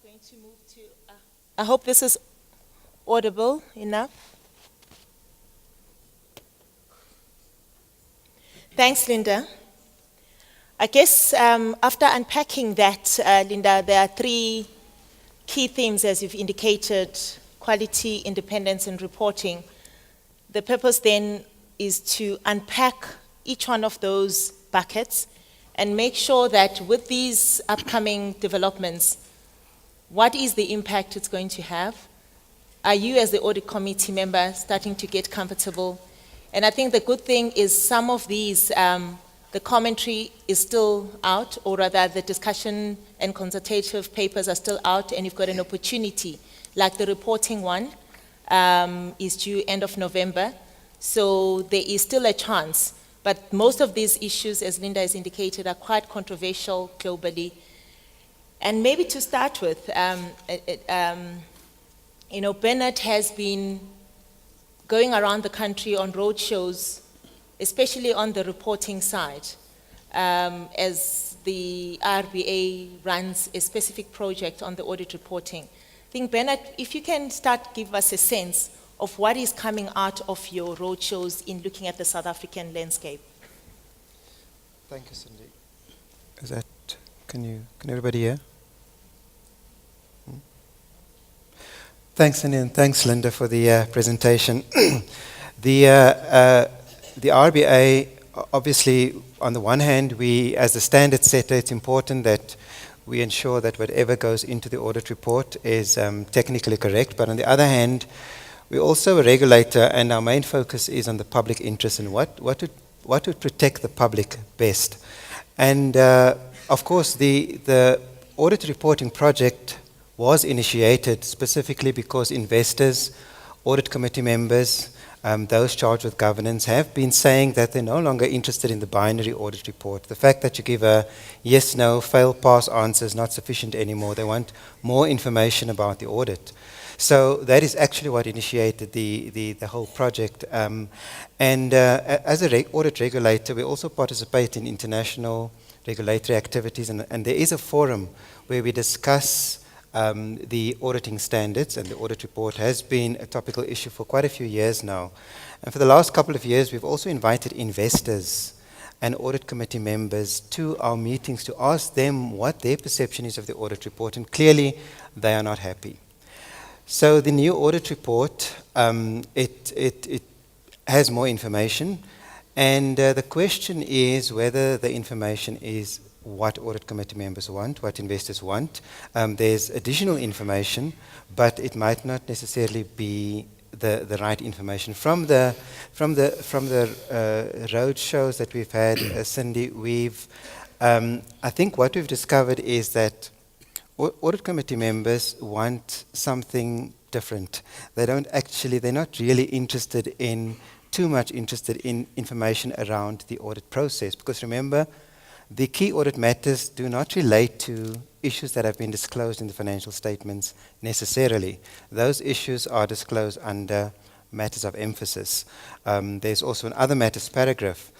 going to move to, I hope this is audible enough. Thanks, Linda. I guess after unpacking that, Linda, there are three key themes, as you've indicated: quality, independence, and reporting. The purpose then is to unpack each one of those buckets and make sure that with these upcoming developments, what is the impact it's going to have? Are you, as the audit committee member, starting to get comfortable? And I think the good thing is some of these, the commentary is still out, or rather the discussion and consultative papers are still out, and you've got an opportunity. Like the reporting one is due end of November, so there is still a chance. But most of these issues, as Linda has indicated, are quite controversial globally. And maybe to start with, Bernard has been going around the country on road shows, especially on the reporting side, as the RBA runs a specific project on the audit reporting. I think, Bernard, if you can start, give us a sense of what is coming out of your road shows in looking at the South African landscape. Thank you, Cindy. Is that, can everybody hear? Thanks, Cindy, and thanks, Linda, for the presentation. The RBA, obviously, on the one hand, we, as the standard setter, it's important that we ensure that whatever goes into the audit report is technically correct. But on the other hand, we're also a regulator, and our main focus is on the public interest and what would protect the public best. And of course, the audit reporting project was initiated specifically because investors, audit committee members, those charged with governance have been saying that they're no longer interested in the binary audit report. The fact that you give a yes, no, fail, pass answer is not sufficient anymore. They want more information about the audit. So that is actually what initiated the whole project. As an audit regulator, we also participate in international regulatory activities, and there is a forum where we discuss the auditing standards, and the audit report has been a topical issue for quite a few years now. And for the last couple of years, we've also invited investors and audit committee members to our meetings to ask them what their perception is of the audit report, and clearly they are not happy. So the new audit report, it has more information, and the question is whether the information is what audit committee members want, what investors want. There's additional information, but it might not necessarily be the right information. From the road shows that we've had, Cindy, I think what we've discovered is that audit committee members want something different. They're not really too much interested in information around the audit process, because remember, the key audit matters do not relate to issues that have been disclosed in the financial statements necessarily. Those issues are disclosed under matters of emphasis. There's also an other matters paragraph.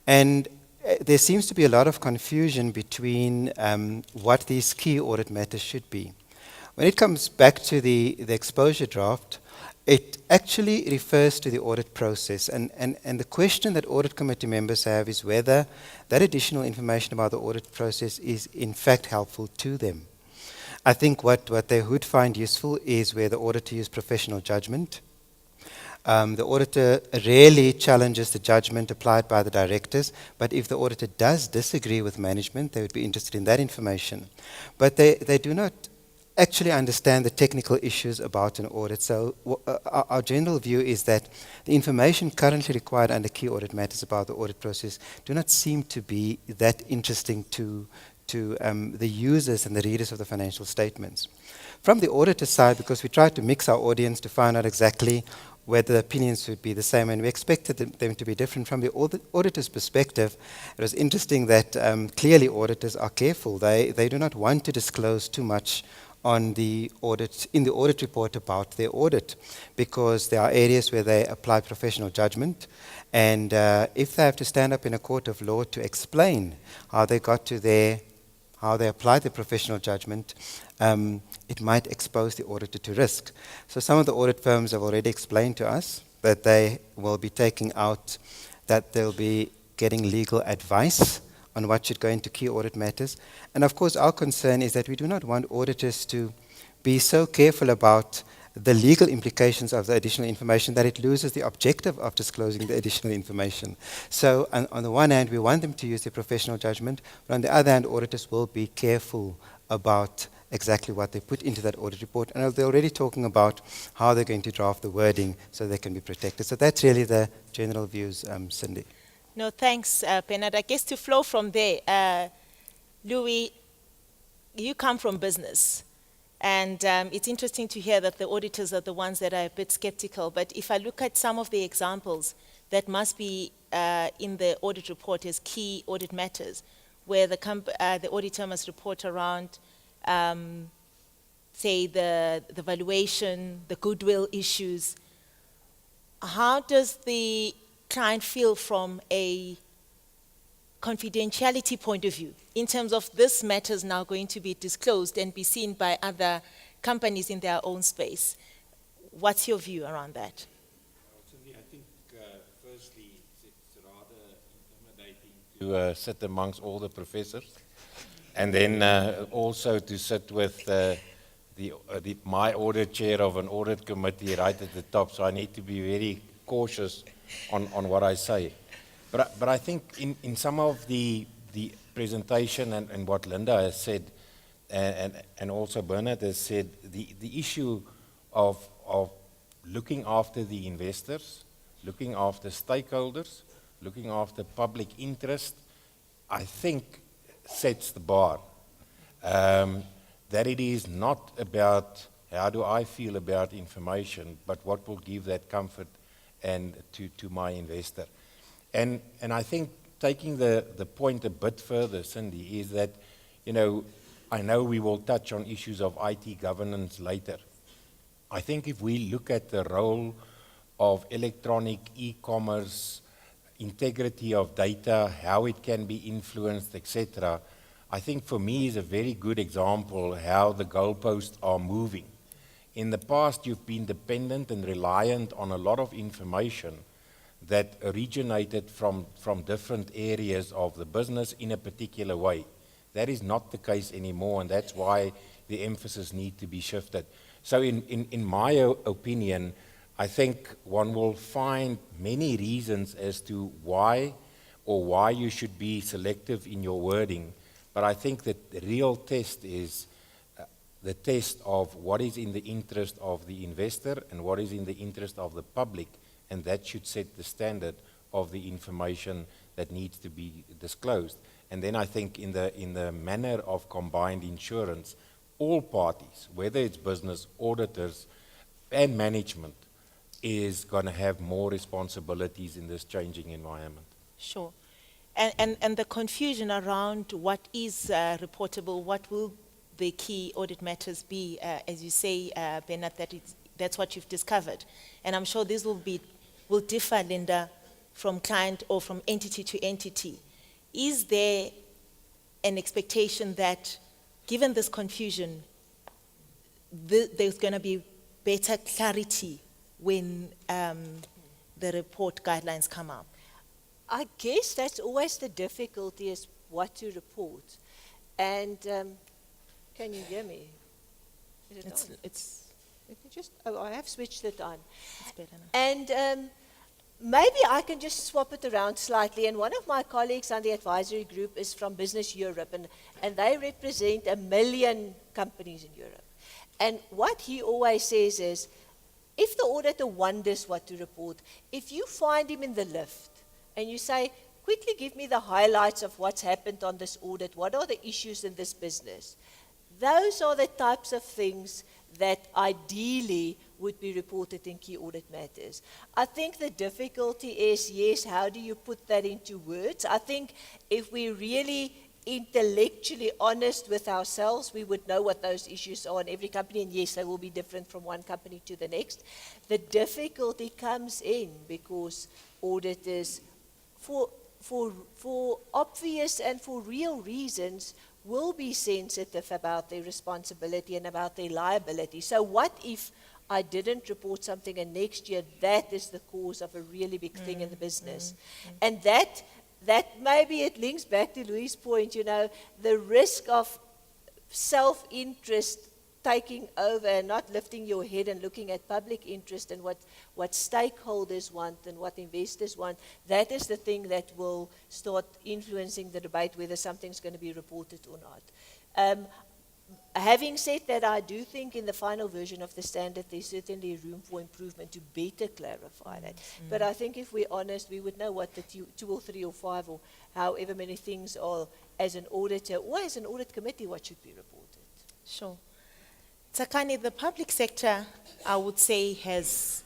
And there seems to be a lot of confusion between what these key audit matters should be. When it comes back to the exposure draft, it actually refers to the audit process, and the question that audit committee members have is whether that additional information about the audit process is in fact helpful to them. I think what they would find useful is where the auditor uses professional judgment. The auditor rarely challenges the judgment applied by the directors, but if the auditor does disagree with management, they would be interested in that information. But they do not actually understand the technical issues about an audit. So our general view is that the information currently required under key audit matters about the audit process do not seem to be that interesting to the users and the readers of the financial statements. From the auditor side, because we tried to mix our audience to find out exactly whether the opinions would be the same, and we expected them to be different. From the auditor's perspective, it was interesting that clearly auditors are careful. They do not want to disclose too much on the audit, in the audit report about their audit, because there are areas where they apply professional judgment, and if they have to stand up in a court of law to explain how they got to how they applied their professional judgment, it might expose the auditor to risk. So some of the audit firms have already explained to us that they will be taking out, that they'll be getting legal advice on what should go into key audit matters. And of course, our concern is that we do not want auditors to be so careful about the legal implications of the additional information that it loses the objective of disclosing the additional information. So on the one hand, we want them to use their professional judgment, but on the other hand, auditors will be careful about exactly what they put into that audit report. And they're already talking about how they're going to draft the wording so they can be protected. So that's really the general views, Cindy. No, thanks, Bernard. I guess to flow from there, Louis, you come from business. And it's interesting to hear that the auditors are the ones that are a bit skeptical. But if I look at some of the examples that must be in the audit report as key audit matters, where the auditor must report around, say, the valuation, the goodwill issues, how does the client feel from a confidentiality point of view, in terms of this matter is now going to be disclosed and be seen by other companies in their own space? What's your view around that? Cindy, I think firstly it's rather intimidating to sit amongst all the professors, and then also to sit with my audit chair of an audit committee right at the top, so I need to be very cautious on what I say. But I think in some of the presentation and what Linda has said, and also Bernard has said, the issue of looking after the investors, looking after stakeholders, looking after public interest, I think sets the bar. That it is not about how do I feel about information, but what will give that comfort and to my investor. And I think taking the point a bit further, Cindy, is that, I know we will touch on issues of IT governance later. I think if we look at the role of electronic e-commerce, integrity of data, how it can be influenced, etc., I think for me is a very good example how the goalposts are moving. In the past, you've been dependent and reliant on a lot of information that originated from different areas of the business in a particular way. That is not the case anymore, and that's why the emphasis needs to be shifted. So in my opinion, I think one will find many reasons as to why you should be selective in your wording, but I think that the real test is the test of what is in the interest of the investor and what is in the interest of the public, and that should set the standard of the information that needs to be disclosed. And then I think in the manner of combined insurance, all parties, whether it's business, auditors, and management, is going to have more responsibilities in this changing environment. Sure. And the confusion around what is reportable, what will the key audit matters be, as you say, Bernard, that's what you've discovered. And I'm sure this will differ, Linda, from client or from entity to entity. Is there an expectation that, given this confusion, there's going to be better clarity when the report guidelines come up? I guess that's always the difficulty, is what to report. And can you hear me? Is it on? Let me just, I have switched it on. It's better now. And maybe I can just swap it around slightly. And one of my colleagues on the advisory group is from Business Europe, and they represent 1 million companies in Europe. And what he always says is, if the auditor wonders what to report, if you find him in the lift and you say, quickly give me the highlights of what's happened on this audit, what are the issues in this business, those are the types of things that ideally would be reported in key audit matters. I think the difficulty is, yes, how do you put that into words? I think if we're really intellectually honest with ourselves, we would know what those issues are in every company, and yes, they will be different from one company to the next. The difficulty comes in because auditors, for obvious and for real reasons, will be sensitive about their responsibility and about their liability. So what if I didn't report something and next year that is the cause of a really big thing in the business? And that maybe it links back to Louis' point, you know, the risk of self-interest taking over and not lifting your head and looking at public interest and what stakeholders want and what investors want. That is the thing that will start influencing the debate whether something's going to be reported or not. Having said that, I do think in the final version of the standard there's certainly room for improvement to better clarify that. But I think if we're honest, we would know what the two or three or five or however many things are as an auditor or as an audit committee what should be reported. Sure. Tsakani, the public sector, I would say, has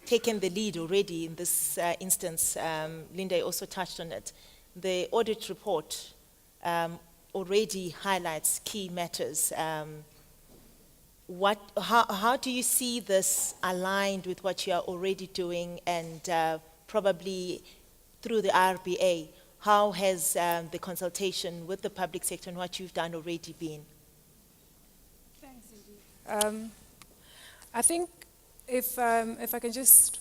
taken the lead already in this instance. Linda also touched on it. The audit report already highlights key matters. How do you see this aligned with what you are already doing and probably through the RBA? How has the consultation with the public sector and what you've done already been? Thanks, indeed. I think if I can just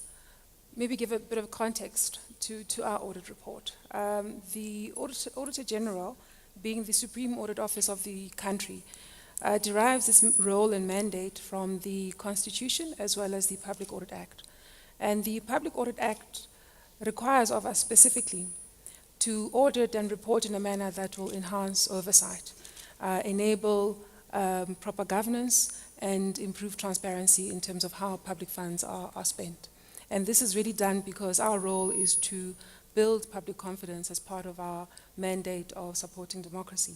maybe give a bit of context to our audit report. The Auditor General, being the supreme audit office of the country, derives its role and mandate from the Constitution as well as the Public Audit Act. And the Public Audit Act requires of us specifically to audit and report in a manner that will enhance oversight, enable proper governance, and improve transparency in terms of how public funds are spent. And this is really done because our role is to build public confidence as part of our mandate of supporting democracy.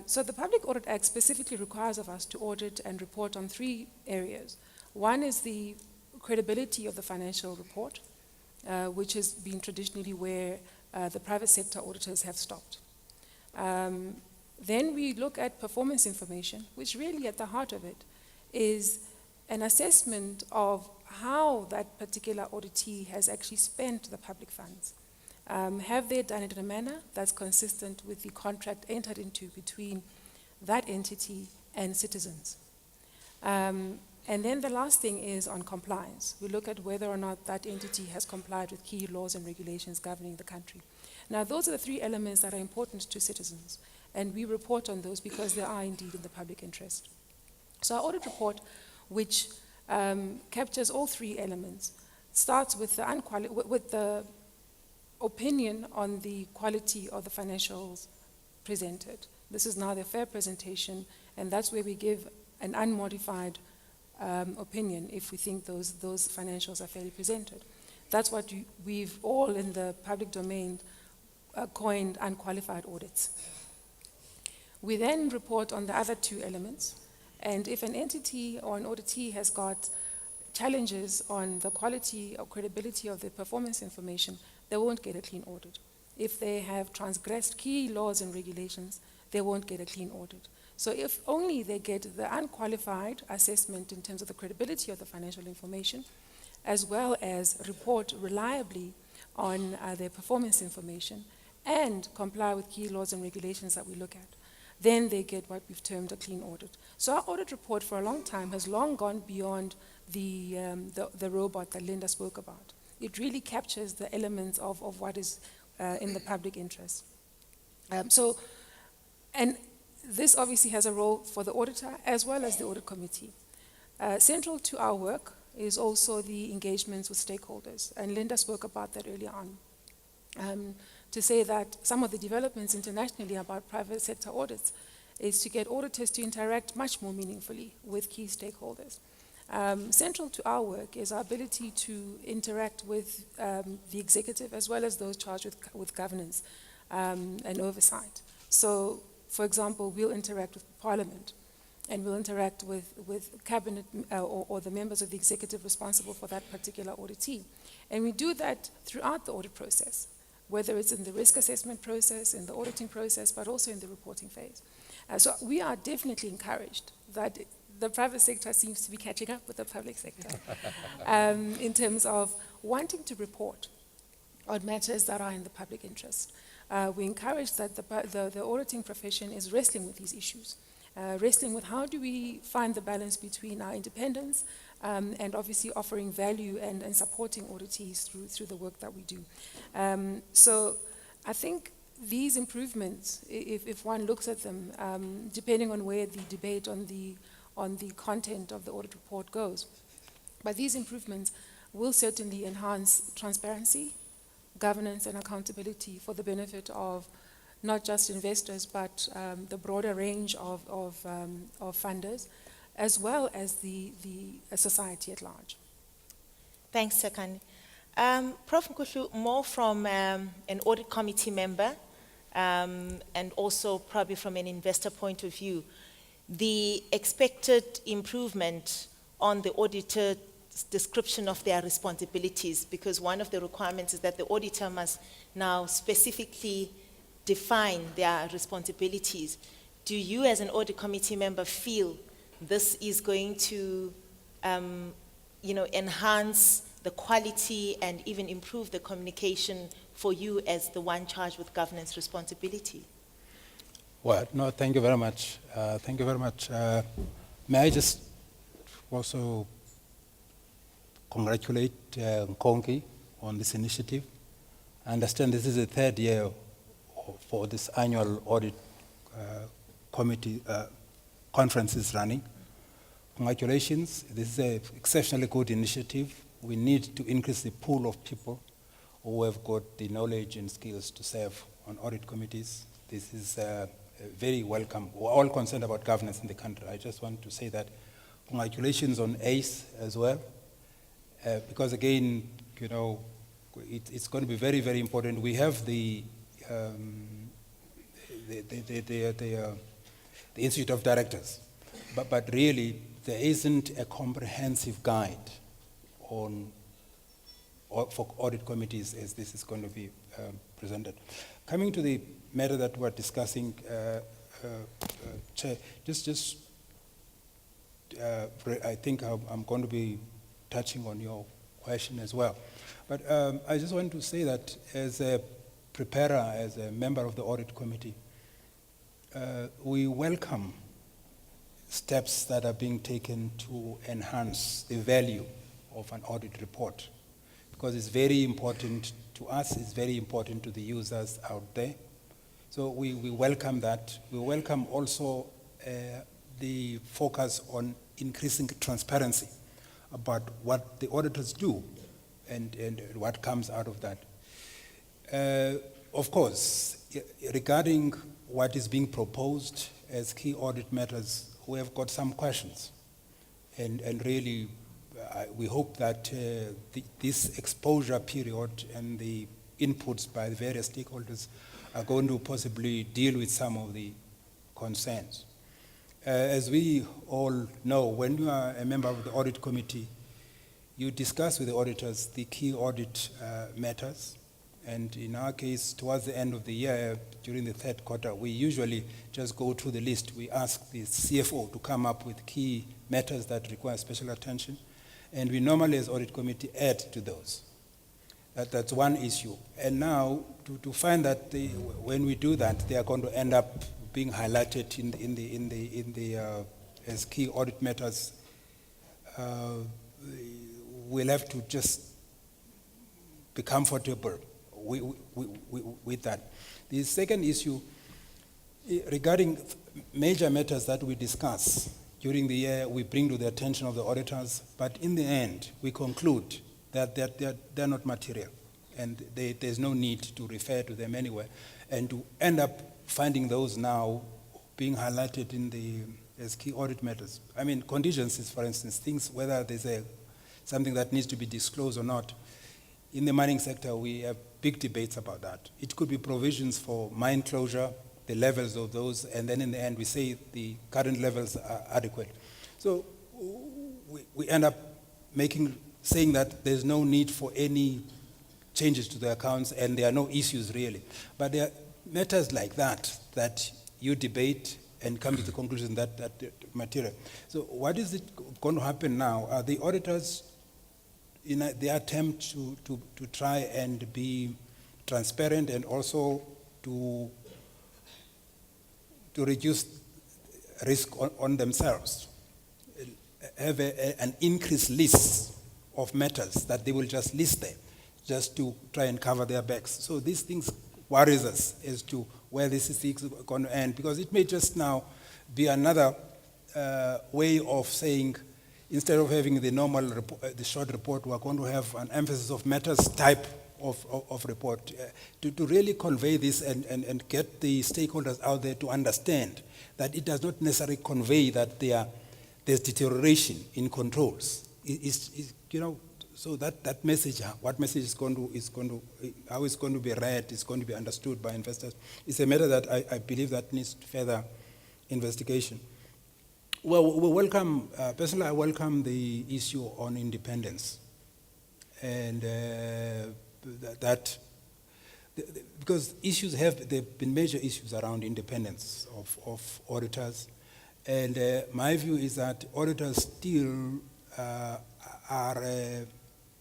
So the Public Audit Act specifically requires of us to audit and report on three areas. One is the credibility of the financial report, which has been traditionally where the private sector auditors have stopped. Then we look at performance information, which really at the heart of it is an assessment of how that particular auditee has actually spent the public funds. Have they done it in a manner that's consistent with the contract entered into between that entity and citizens? And then the last thing is on compliance. We look at whether or not that entity has complied with key laws and regulations governing the country. Now, those are the three elements that are important to citizens, and we report on those because they are indeed in the public interest. So our audit report, which captures all three elements, starts with the opinion on the quality of the financials presented. This is now the fair presentation, and that's where we give an unmodified opinion if we think those financials are fairly presented. That's what we've all in the public domain coined unqualified audits. We then report on the other two elements, and if an entity or an auditee has got challenges on the quality or credibility of the performance information, they won't get a clean audit. If they have transgressed key laws and regulations, they won't get a clean audit. So if only they get the unqualified assessment in terms of the credibility of the financial information, as well as report reliably on their performance information and comply with key laws and regulations that we look at, then they get what we've termed a clean audit. So our audit report for a long time has long gone beyond the robot that Linda spoke about. It really captures the elements of what is in the public interest. And this obviously has a role for the auditor as well as the audit committee. Central to our work is also the engagements with stakeholders, and Linda spoke about that earlier on. To say that some of the developments internationally about private sector audits is to get auditors to interact much more meaningfully with key stakeholders. Central to our work is our ability to interact with the executive as well as those charged with governance and oversight. So, for example, we'll interact with Parliament, and we'll interact with Cabinet or the members of the executive responsible for that particular auditee. And we do that throughout the audit process, whether it's in the risk assessment process, in the auditing process, but also in the reporting phase. So we are definitely encouraged that the private sector seems to be catching up with the public sector in terms of wanting to report on matters that are in the public interest. We encourage that the auditing profession is wrestling with these issues, wrestling with how do we find the balance between our independence and obviously offering value and supporting auditees through the work that we do. So I think these improvements, if one looks at them, depending on where the debate on the content of the audit report goes, but these improvements will certainly enhance transparency, governance and accountability for the benefit of not just investors, but the broader range of funders, as well as the society at large. Thanks, Sekani. Prof. Nkuhlu, more from an audit committee member, and also probably from an investor point of view, the expected improvement on the auditor's description of their responsibilities, because one of the requirements is that the auditor must now specifically define their responsibilities. Do you as an audit committee member feel this is going to enhance the quality and even improve the communication for you as the one charged with governance responsibility? Well, no, thank you very much. Thank you very much. May I just also congratulate Nkonki on this initiative. I understand this is the third year for this annual audit committee conference is running. Congratulations. This is an exceptionally good initiative. We need to increase the pool of people who have got the knowledge and skills to serve on audit committees. This is very welcome. We're all concerned about governance in the country. I just want to say that congratulations on ACE as well. Because again, it's going to be very, very important. We have the Institute of Directors, but really there isn't a comprehensive guide for audit committees as this is going to be presented. Coming to the matter that we're discussing, Chair, I think I'm going to be touching on your question as well. But I just want to say that as a preparer, as a member of the audit committee, we welcome steps that are being taken to enhance the value of an audit report, because it's very important to us, it's very important to the users out there. So we welcome that. We welcome also the focus on increasing transparency about what the auditors do and what comes out of that. Of course, regarding what is being proposed as key audit matters, we have got some questions. And really, we hope that this exposure period and the inputs by the various stakeholders are going to possibly deal with some of the concerns. As we all know, when you are a member of the audit committee, you discuss with the auditors the key audit matters. And in our case, towards the end of the year, during the third quarter, we usually just go through the list. We ask the CFO to come up with key matters that require special attention. And we normally, as audit committee, add to those. That's one issue. And now, to find that when we do that, they are going to end up being highlighted in the as key audit matters, we'll have to just be comfortable with that. The second issue regarding major matters that we discuss during the year, we bring to the attention of the auditors, but in the end, we conclude that they're not material, and there's no need to refer to them anyway, and to end up finding those now being highlighted as key audit matters. I mean, contingencies, for instance, things whether there's something that needs to be disclosed or not. In the mining sector, we have big debates about that. It could be provisions for mine closure, the levels of those, and then in the end we say the current levels are adequate. So we end up saying that there's no need for any changes to the accounts and there are no issues really. But there are matters like that you debate and come to the conclusion that material. So what is it going to happen now? Are the auditors, in their attempt to try and be transparent and also to reduce risk on themselves, have an increased list of matters that they will just list there, just to try and cover their backs. So these things worries us as to where this is going to end, because it may just now be another way of saying, instead of having the normal the short report, we're going to have an emphasis of matters type of report to really convey this and get the stakeholders out there to understand that it does not necessarily convey that there's deterioration in controls. So that message, what message how it's going to be read, is going to be understood by investors. It's a matter that I believe that needs further investigation. Well, we welcome, personally, I welcome the issue on independence. And because there have been major issues around independence of auditors. And my view is that auditors still are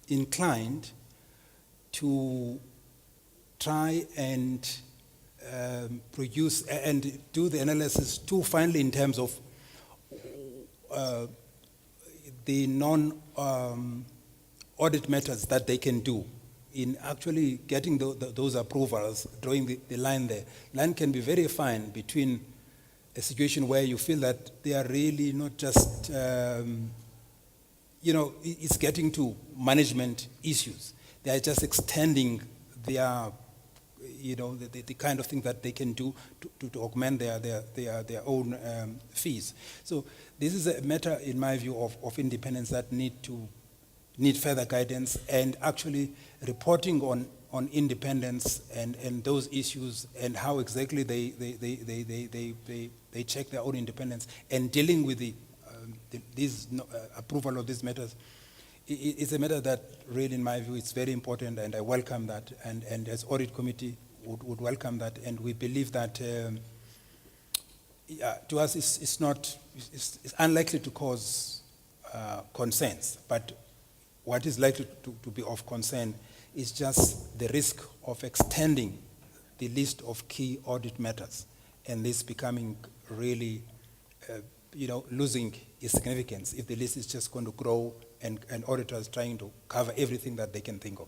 inclined to try and produce and do the analysis too finely in terms of the non-audit matters that they can do in actually getting those approvals, drawing the line there. Line can be very fine between a situation where you feel that they are really not just, it's getting to management issues. They are just extending their, the kind of thing that they can do to augment their own fees. So this is a matter, in my view, of independence that need further guidance, and actually reporting on independence and those issues and how exactly they check their own independence and dealing with this approval of these matters. It's a matter that really, in my view, is very important, and I welcome that, and as audit committee would welcome that, and we believe that to us it's unlikely to cause concerns, but what is likely to be of concern is just the risk of extending the list of key audit matters, and this becoming really, losing its significance if the list is just going to grow and auditors trying to cover everything that they can think of.